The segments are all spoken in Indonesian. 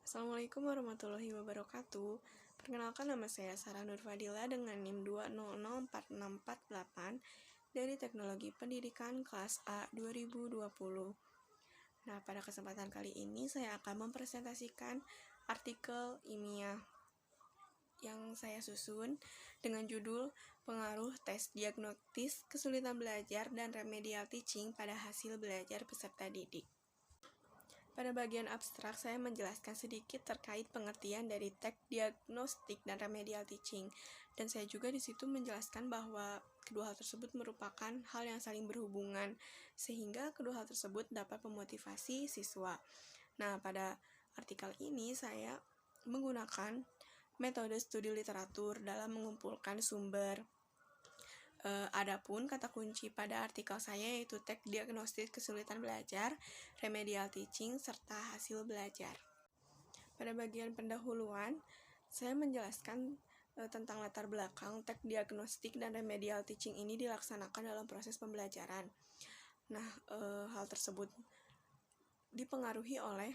Assalamualaikum warahmatullahi wabarakatuh. Perkenalkan, nama saya Sarah Nur Fadila dengan NIM 2004648 dari Teknologi Pendidikan kelas A 2020. Nah, pada kesempatan kali ini saya akan mempresentasikan artikel ilmiah yang saya susun dengan judul Pengaruh Tes Diagnostis Kesulitan Belajar dan Remedial Teaching pada Hasil Belajar Peserta Didik. Pada bagian abstrak, saya menjelaskan sedikit terkait pengertian dari tes diagnostik dan remedial teaching. Dan saya juga di situ menjelaskan bahwa kedua hal tersebut merupakan hal yang saling berhubungan, sehingga kedua hal tersebut dapat memotivasi siswa. Nah, pada artikel ini saya menggunakan metode studi literatur dalam mengumpulkan sumber. Adapun kata kunci pada artikel saya yaitu tes diagnostik kesulitan belajar, remedial teaching, serta hasil belajar. Pada bagian pendahuluan, saya menjelaskan tentang latar belakang tes diagnostik dan remedial teaching ini dilaksanakan dalam proses pembelajaran. Nah, hal tersebut dipengaruhi oleh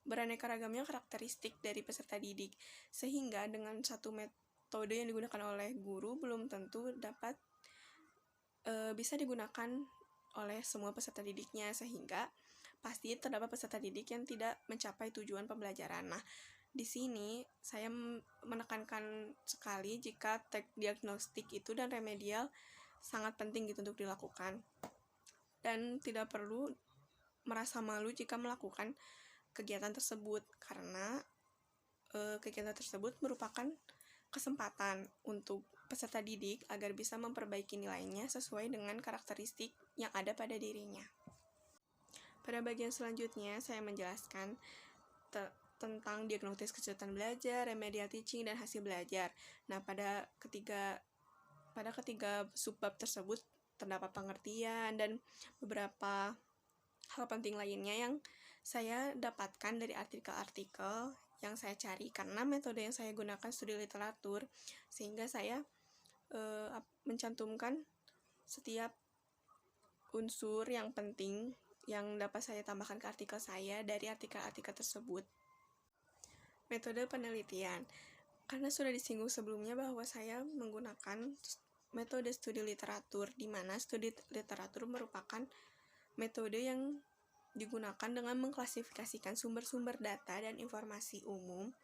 beraneka ragamnya karakteristik dari peserta didik, sehingga dengan satu metode yang digunakan oleh guru belum tentu dapat bisa digunakan oleh semua peserta didiknya, sehingga pasti terdapat peserta didik yang tidak mencapai tujuan pembelajaran. Nah, di sini saya menekankan sekali jika tes diagnostik itu dan remedial sangat penting gitu untuk dilakukan, dan tidak perlu merasa malu jika melakukan kegiatan tersebut, karena kegiatan tersebut merupakan kesempatan untuk peserta didik agar bisa memperbaiki nilainya sesuai dengan karakteristik yang ada pada dirinya. Pada bagian selanjutnya, saya menjelaskan tentang diagnostis kesulitan belajar, remedial teaching, dan hasil belajar. Nah, pada ketiga subbab tersebut terdapat pengertian dan beberapa hal penting lainnya yang saya dapatkan dari artikel-artikel yang saya cari, karena metode yang saya gunakan studi literatur, sehingga saya mencantumkan setiap unsur yang penting yang dapat saya tambahkan ke artikel saya dari artikel-artikel tersebut. Metode penelitian. Karena sudah disinggung sebelumnya bahwa saya menggunakan metode studi literatur, di mana studi literatur merupakan metode yang digunakan dengan mengklasifikasikan sumber-sumber data dan informasi umum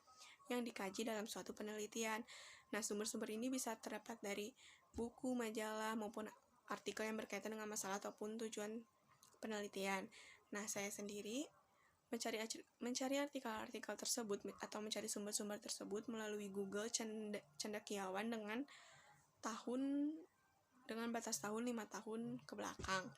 yang dikaji dalam suatu penelitian. Nah, sumber-sumber ini bisa terdapat dari buku, majalah, maupun artikel yang berkaitan dengan masalah ataupun tujuan penelitian. Nah, saya sendiri mencari artikel-artikel tersebut atau mencari sumber-sumber tersebut melalui Google cendekiawan dengan batas tahun 5 tahun ke belakang,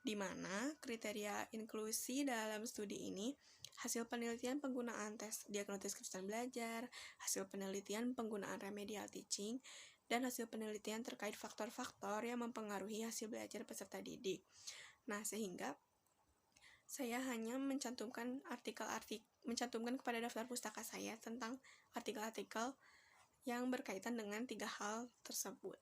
di mana kriteria inklusi dalam studi ini hasil penelitian penggunaan tes diagnostis kesulitan belajar, hasil penelitian penggunaan remedial teaching, dan hasil penelitian terkait faktor-faktor yang mempengaruhi hasil belajar peserta didik. Nah, sehingga saya hanya mencantumkan kepada daftar pustaka saya tentang artikel-artikel yang berkaitan dengan 3 hal tersebut.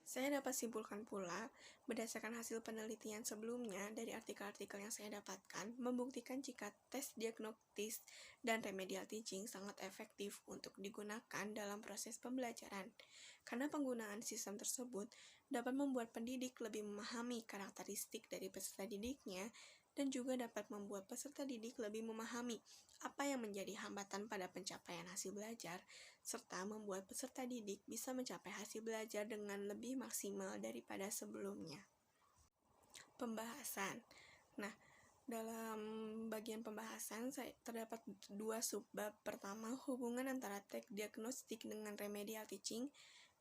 Saya dapat simpulkan pula, berdasarkan hasil penelitian sebelumnya dari artikel-artikel yang saya dapatkan, membuktikan jika tes diagnostis dan remedial teaching sangat efektif untuk digunakan dalam proses pembelajaran, karena penggunaan sistem tersebut dapat membuat pendidik lebih memahami karakteristik dari peserta didiknya, dan juga dapat membuat peserta didik lebih memahami apa yang menjadi hambatan pada pencapaian hasil belajar, serta membuat peserta didik bisa mencapai hasil belajar dengan lebih maksimal daripada sebelumnya. Pembahasan. Nah, dalam bagian pembahasan terdapat 2 subbab. Pertama, hubungan antara tes diagnostik dengan remedial teaching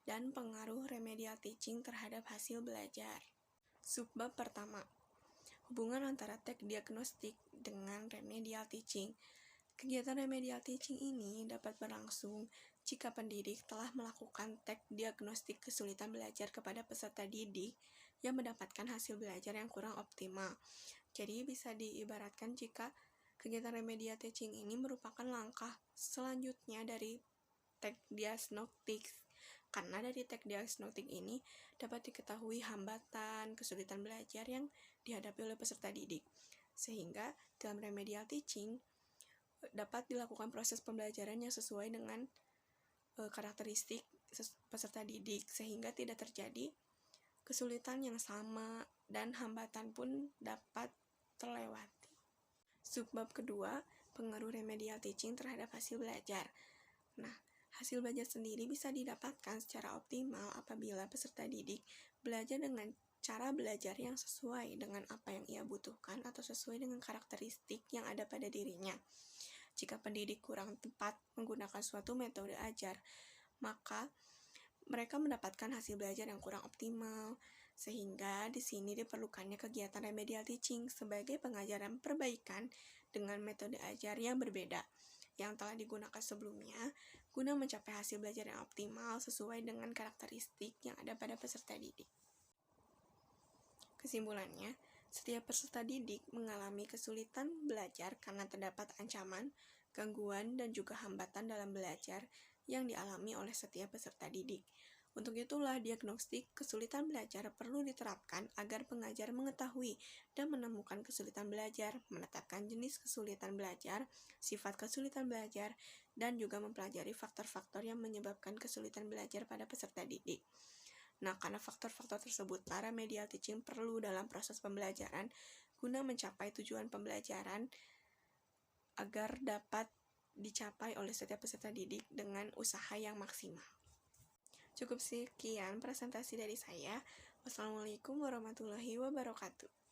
dan pengaruh remedial teaching terhadap hasil belajar. Subbab pertama, hubungan antara tes diagnostik dengan remedial teaching. Kegiatan remedial teaching ini dapat berlangsung jika pendidik telah melakukan tes diagnostik kesulitan belajar kepada peserta didik yang mendapatkan hasil belajar yang kurang optimal. Jadi bisa diibaratkan jika kegiatan remedial teaching ini merupakan langkah selanjutnya dari tes diagnostik, karena dari tes diagnostik ini dapat diketahui hambatan, kesulitan belajar yang dihadapi oleh peserta didik. Sehingga dalam remedial teaching dapat dilakukan proses pembelajaran yang sesuai dengan karakteristik peserta didik, sehingga tidak terjadi kesulitan yang sama dan hambatan pun dapat terlewati. Subbab kedua, pengaruh remedial teaching terhadap hasil belajar. Nah, hasil belajar sendiri bisa didapatkan secara optimal apabila peserta didik belajar dengan cara belajar yang sesuai dengan apa yang ia butuhkan atau sesuai dengan karakteristik yang ada pada dirinya. Jika pendidik kurang tepat menggunakan suatu metode ajar, maka mereka mendapatkan hasil belajar yang kurang optimal, sehingga di sini diperlukannya kegiatan remedial teaching sebagai pengajaran perbaikan dengan metode ajar yang berbeda yang telah digunakan sebelumnya guna mencapai hasil belajar yang optimal sesuai dengan karakteristik yang ada pada peserta didik. Kesimpulannya, setiap peserta didik mengalami kesulitan belajar karena terdapat ancaman, gangguan, dan juga hambatan dalam belajar yang dialami oleh setiap peserta didik. Untuk itulah, diagnostik kesulitan belajar perlu diterapkan agar pengajar mengetahui dan menemukan kesulitan belajar, menetapkan jenis kesulitan belajar, sifat kesulitan belajar, dan juga mempelajari faktor-faktor yang menyebabkan kesulitan belajar pada peserta didik. Nah, karena faktor-faktor tersebut, remedial teaching perlu dalam proses pembelajaran guna mencapai tujuan pembelajaran agar dapat dicapai oleh setiap peserta didik dengan usaha yang maksimal. Cukup sekian presentasi dari saya. Wassalamualaikum warahmatullahi wabarakatuh.